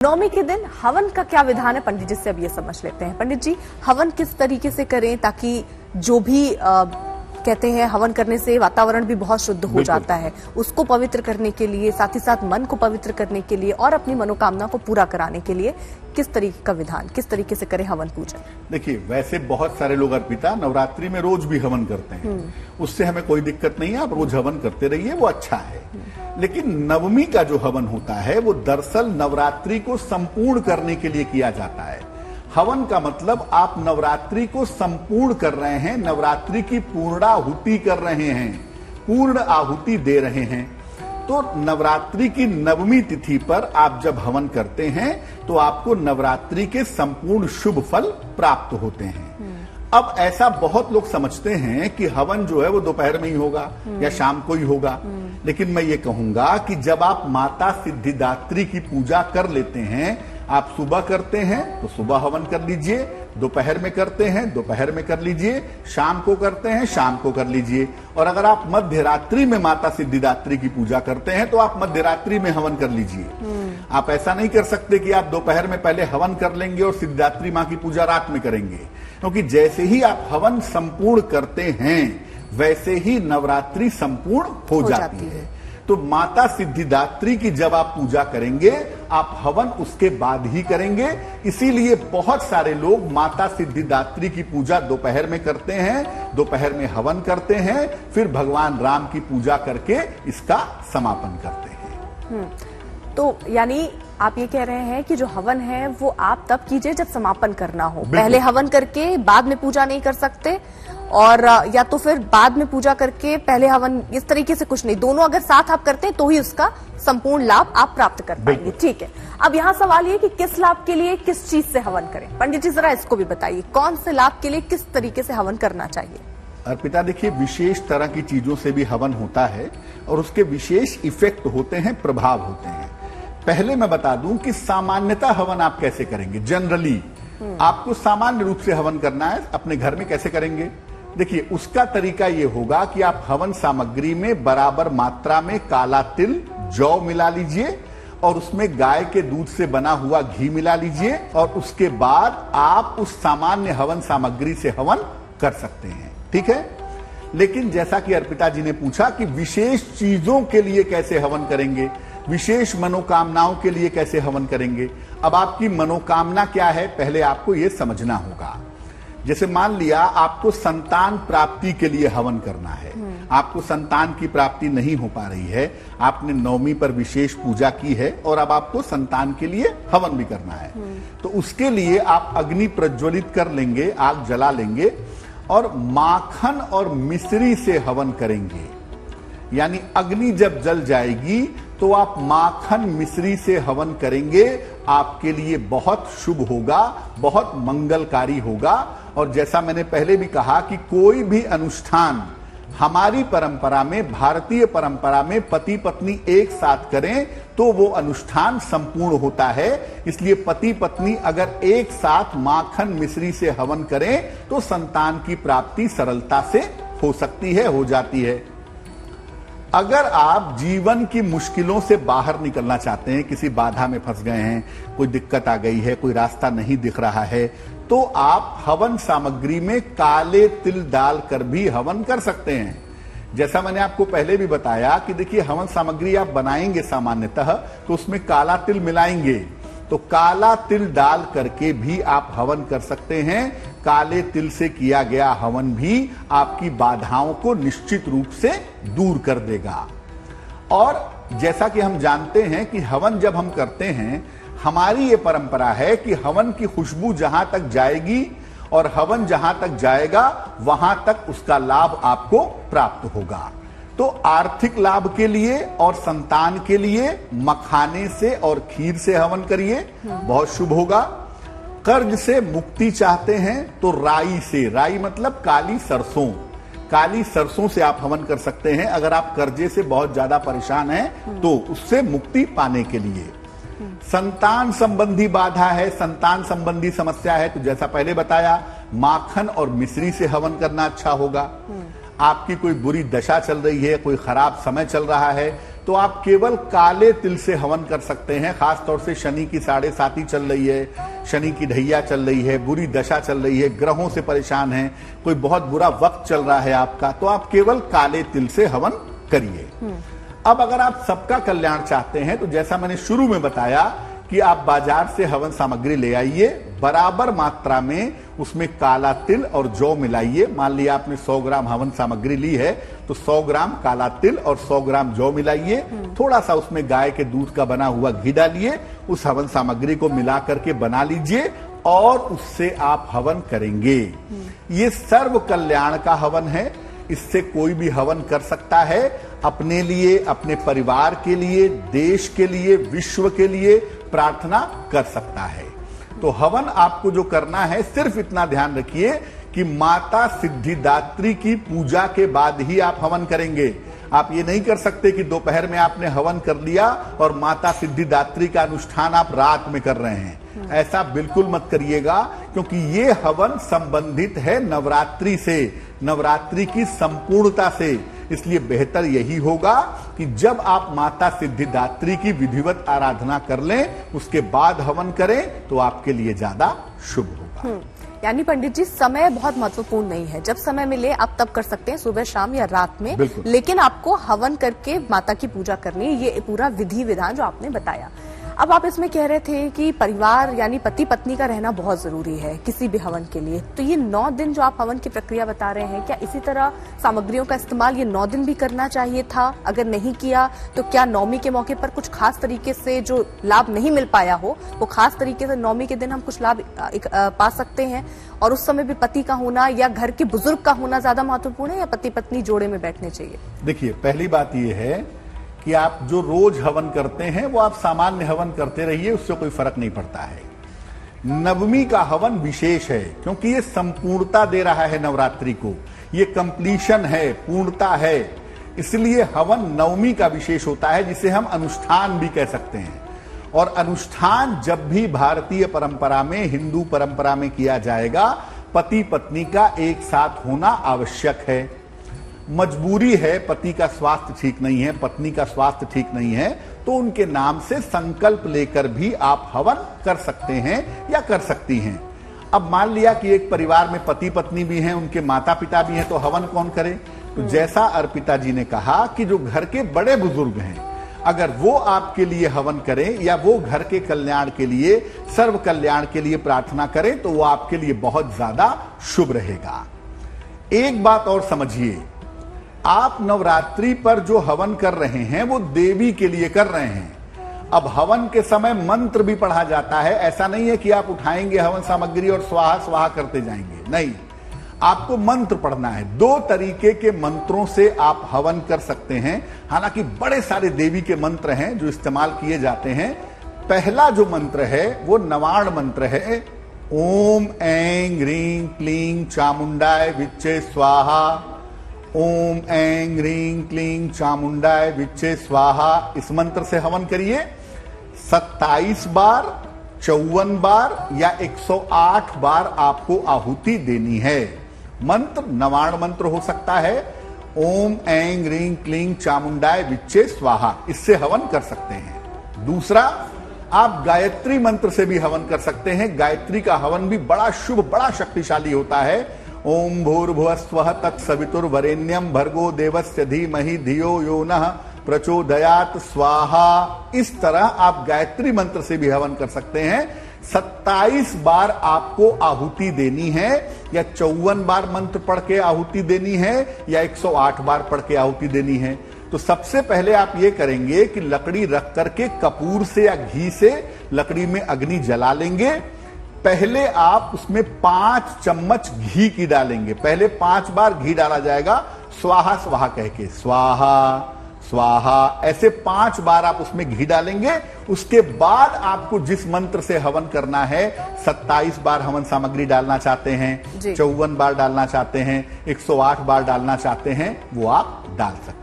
नवमी के दिन हवन का क्या विधान है, पंडित जी से अब ये समझ लेते हैं। पंडित जी, हवन किस तरीके से करें ताकि जो भी कहते हैं हवन करने से वातावरण भी बहुत शुद्ध हो जाता है, उसको पवित्र करने के लिए, साथ ही साथ मन को पवित्र करने के लिए और अपनी मनोकामना को पूरा कराने के लिए किस तरीके का विधान, किस तरीके से करें हवन पूजन? देखिए, वैसे बहुत सारे लोग अर्पिता नवरात्रि में रोज भी हवन करते हैं, उससे हमें कोई दिक्कत नहीं है। आप रोज हवन करते रहिए, वो अच्छा है। लेकिन नवमी का जो हवन होता है वो दरअसल नवरात्रि को संपूर्ण करने के लिए किया जाता है। हवन का मतलब आप नवरात्रि को संपूर्ण कर रहे हैं, नवरात्रि की पूर्णाहुति कर रहे हैं, पूर्ण आहुति दे रहे हैं। तो नवरात्रि की नवमी तिथि पर आप जब हवन करते हैं तो आपको नवरात्रि के संपूर्ण शुभ फल प्राप्त होते हैं। अब ऐसा बहुत लोग समझते हैं कि हवन जो है वो दोपहर में ही होगा या शाम को ही होगा, लेकिन मैं ये कहूंगा कि जब आप माता सिद्धिदात्री की पूजा कर लेते हैं, आप सुबह करते हैं तो सुबह हवन कर लीजिए, दोपहर में करते हैं दोपहर में कर लीजिए, शाम को करते हैं शाम को कर लीजिए। और अगर आप मध्य रात्रि में माता सिद्धिदात्री की पूजा करते हैं तो आप मध्य रात्रि में हवन कर लीजिए। आप ऐसा नहीं कर सकते कि आप दोपहर में पहले हवन कर लेंगे और सिद्धिदात्री माँ की पूजा रात में करेंगे, क्योंकि जैसे ही आप हवन संपूर्ण करते हैं वैसे ही नवरात्रि संपूर्ण हो जाती है। तो माता सिद्धिदात्री की जब आप पूजा करेंगे, आप हवन उसके बाद ही करेंगे। इसीलिए बहुत सारे लोग माता सिद्धिदात्री की पूजा दोपहर में करते हैं, दोपहर में हवन करते हैं, फिर भगवान राम की पूजा करके इसका समापन करते हैं। तो यानी आप ये कह रहे हैं कि जो हवन है वो आप तब कीजिए जब समापन करना हो, पहले हवन करके बाद में पूजा नहीं कर सकते, और या तो फिर बाद में पूजा करके पहले हवन, इस तरीके से कुछ नहीं, दोनों अगर साथ आप करते हैं तो ही उसका संपूर्ण लाभ आप प्राप्त कर पाएंगे। ठीक है, अब यहाँ सवाल ये कि किस लाभ के लिए किस चीज से हवन करें। पंडित जी जरा इसको भी बताइए, कौन से लाभ के लिए किस तरीके से हवन करना चाहिए? अर्पिता, देखिए, विशेष तरह की चीजों से भी हवन होता है और उसके विशेष इफेक्ट होते हैं, प्रभाव होते हैं। पहले मैं बता दूं कि सामान्यतः हवन आप कैसे करेंगे। जनरली आपको सामान्य रूप से हवन करना है, अपने घर में कैसे करेंगे? देखिए, उसका तरीका ये होगा कि आप हवन सामग्री में बराबर मात्रा में काला तिल, जौ मिला लीजिए और उसमें गाय के दूध से बना हुआ घी मिला लीजिए, और उसके बाद आप उस सामान्य हवन सामग्री से हवन कर सकते हैं। ठीक है, लेकिन जैसा कि अर्पिता जी ने पूछा कि विशेष चीजों के लिए कैसे हवन करेंगे, विशेष मनोकामनाओं के लिए कैसे हवन करेंगे। अब आपकी मनोकामना क्या है, पहले आपको यह समझना होगा। जैसे मान लिया आपको संतान प्राप्ति के लिए हवन करना है, आपको संतान की प्राप्ति नहीं हो पा रही है, आपने नवमी पर विशेष पूजा की है और अब आपको संतान के लिए हवन भी करना है, तो उसके लिए आप अग्नि प्रज्वलित कर लेंगे, आग जला लेंगे और माखन और मिश्री से हवन करेंगे। यानी अग्नि जब जल जाएगी तो आप माखन मिश्री से हवन करेंगे, आपके लिए बहुत शुभ होगा, बहुत मंगलकारी होगा। और जैसा मैंने पहले भी कहा कि कोई भी अनुष्ठान हमारी परंपरा में, भारतीय परंपरा में पति पत्नी एक साथ करें तो वो अनुष्ठान संपूर्ण होता है। इसलिए पति पत्नी अगर एक साथ माखन मिश्री से हवन करें तो संतान की प्राप्ति सरलता से हो सकती है, हो जाती है। अगर आप जीवन की मुश्किलों से बाहर निकलना चाहते हैं, किसी बाधा में फंस गए हैं, कोई दिक्कत आ गई है, कोई रास्ता नहीं दिख रहा है, तो आप हवन सामग्री में काले तिल डालकर भी हवन कर सकते हैं। जैसा मैंने आपको पहले भी बताया कि देखिए, हवन सामग्री आप बनाएंगे सामान्यतः तो उसमें काला तिल मिलाएंगे, तो काला तिल डाल करके भी आप हवन कर सकते हैं। काले तिल से किया गया हवन भी आपकी बाधाओं को निश्चित रूप से दूर कर देगा। और जैसा कि हम जानते हैं कि हवन जब हम करते हैं, हमारी ये परंपरा है कि हवन की खुशबू जहां तक जाएगी और हवन जहां तक जाएगा वहां तक उसका लाभ आपको प्राप्त होगा। तो आर्थिक लाभ के लिए और संतान के लिए मखाने से और खीर से हवन करिए, बहुत शुभ होगा। कर्ज से मुक्ति चाहते हैं तो राई से, राई मतलब काली सरसों, काली सरसों से आप हवन कर सकते हैं। अगर आप कर्जे से बहुत ज्यादा परेशान हैं तो उससे मुक्ति पाने के लिए। संतान संबंधी बाधा है, संतान संबंधी समस्या है, तो जैसा पहले बताया, माखन और मिश्री से हवन करना अच्छा होगा। आपकी कोई बुरी दशा चल रही है, कोई खराब समय चल रहा है, तो आप केवल काले तिल से हवन कर सकते हैं। खासतौर से शनि की 7.5 चल रही है, शनि की ढैया चल रही है, बुरी दशा चल रही है, ग्रहों से परेशान हैं, कोई बहुत बुरा वक्त चल रहा है आपका, तो आप केवल काले तिल से हवन करिए। अब अगर आप सबका कल्याण चाहते हैं तो जैसा मैंने शुरू में बताया कि आप बाजार से हवन सामग्री ले आइए, बराबर मात्रा में उसमें काला तिल और जौ मिलाइए। मान लिया आपने 100 ग्राम हवन सामग्री ली है तो 100 ग्राम काला तिल और 100 ग्राम जौ मिलाइए। थोड़ा सा उसमें गाय के दूध का बना हुआ घी डालिए, उस हवन सामग्री को मिला करके बना लीजिए और उससे आप हवन करेंगे। ये सर्व कल्याण का हवन है, इससे कोई भी हवन कर सकता है, अपने लिए, अपने परिवार के लिए, देश के लिए, विश्व के लिए प्रार्थना कर सकता है। तो हवन आपको जो करना है, सिर्फ इतना ध्यान रखिए कि माता सिद्धिदात्री की पूजा के बाद ही आप हवन करेंगे। आप ये नहीं कर सकते कि दोपहर में आपने हवन कर लिया और माता सिद्धिदात्री का अनुष्ठान आप रात में कर रहे हैं। ऐसा बिल्कुल मत करिएगा, क्योंकि ये हवन संबंधित है नवरात्रि से, नवरात्रि की संपूर्णता से। इसलिए बेहतर यही होगा कि जब आप माता सिद्धिदात्री की विधिवत आराधना कर लें, उसके बाद हवन करें तो आपके लिए ज्यादा शुभ होगा। यानी पंडित जी, समय बहुत महत्वपूर्ण नहीं है, जब समय मिले आप तब कर सकते हैं, सुबह, शाम या रात में, लेकिन आपको हवन करके माता की पूजा करनी है। ये पूरा विधि विधान जो आपने बताया। अब आप इसमें कह रहे थे कि परिवार यानी पति पत्नी का रहना बहुत जरूरी है किसी भी हवन के लिए। तो ये 9 दिन जो आप हवन की प्रक्रिया बता रहे हैं, क्या इसी तरह सामग्रियों का इस्तेमाल ये 9 दिन भी करना चाहिए था? अगर नहीं किया तो क्या नवमी के मौके पर कुछ खास तरीके से जो लाभ नहीं मिल पाया हो, वो खास तरीके से नवमी के दिन हम कुछ लाभ पा सकते हैं? और उस समय भी पति का होना या घर के बुजुर्ग का होना ज्यादा महत्वपूर्ण है या पति पत्नी जोड़े में बैठने चाहिए? देखिए, पहली बात यह है कि आप जो रोज हवन करते हैं वो आप सामान्य हवन करते रहिए, उससे कोई फर्क नहीं पड़ता है। नवमी का हवन विशेष है क्योंकि ये संपूर्णता दे रहा है नवरात्रि को, ये कंप्लीशन है, पूर्णता है। इसलिए हवन नवमी का विशेष होता है, जिसे हम अनुष्ठान भी कह सकते हैं। और अनुष्ठान जब भी भारतीय परंपरा में, हिंदू परंपरा में किया जाएगा, पति पत्नी का एक साथ होना आवश्यक है। मजबूरी है, पति का स्वास्थ्य ठीक नहीं है, पत्नी का स्वास्थ्य ठीक नहीं है, तो उनके नाम से संकल्प लेकर भी आप हवन कर सकते हैं या कर सकती हैं। अब मान लिया कि एक परिवार में पति पत्नी भी हैं, उनके माता पिता भी हैं, तो हवन कौन करे? तो जैसा अर्पिता जी ने कहा कि जो घर के बड़े बुजुर्ग हैं, अगर वो आपके लिए हवन करें या वो घर के कल्याण के लिए, सर्व कल्याण के लिए प्रार्थना करें, तो वो आपके लिए बहुत ज्यादा शुभ रहेगा। एक बात और समझिए, आप नवरात्रि पर जो हवन कर रहे हैं वो देवी के लिए कर रहे हैं। अब हवन के समय मंत्र भी पढ़ा जाता है। ऐसा नहीं है कि आप उठाएंगे हवन सामग्री और स्वाहा स्वाहा करते जाएंगे, नहीं, आपको मंत्र पढ़ना है। 2 तरीके के मंत्रों से आप हवन कर सकते हैं। हालांकि बड़े सारे देवी के मंत्र हैं जो इस्तेमाल किए जाते हैं। पहला जो मंत्र है वो नवार्ण मंत्र है, ओम ऐं ह्रीं क्लीं चामुंडाय विच्चे स्वाहा। ओम ऐं ह्रीं क्लीं चामुंडाय विच्चे स्वाहा। इस मंत्र से हवन करिए। 27 बार, 54 बार या 108 बार आपको आहुति देनी है। मंत्र नवार्ण मंत्र हो सकता है, ओम ऐं ह्रीं क्लीं चामुंडाय विच्चे स्वाहा, इससे हवन कर सकते हैं। दूसरा, आप गायत्री मंत्र से भी हवन कर सकते हैं। गायत्री का हवन भी बड़ा शुभ, बड़ा शक्तिशाली होता है। ओम भूर्भुवस्वः तत्सवितुर्वरेण्यं भर्गो देवस्य धीमहि धियो यो नः प्रचोदयात् स्वाहा। इस तरह आप गायत्री मंत्र से भी हवन कर सकते हैं। 27 बार आपको आहुति देनी है, या 54 बार मंत्र पढ़ के आहुति देनी है, या 108 बार पढ़ के आहुति देनी है। तो सबसे पहले आप ये करेंगे कि लकड़ी रख करके कपूर से या घी से लकड़ी में अग्नि जला लेंगे। पहले आप उसमें 5 चम्मच घी की डालेंगे। पहले 5 बार घी डाला जाएगा, स्वाहा स्वाहा कह के, स्वाहा स्वाहा, ऐसे 5 बार आप उसमें घी डालेंगे। उसके बाद आपको जिस मंत्र से हवन करना है, 27 बार हवन सामग्री डालना चाहते हैं, 54 बार डालना चाहते हैं, 108 बार डालना चाहते हैं, वो आप डाल सकते हैं।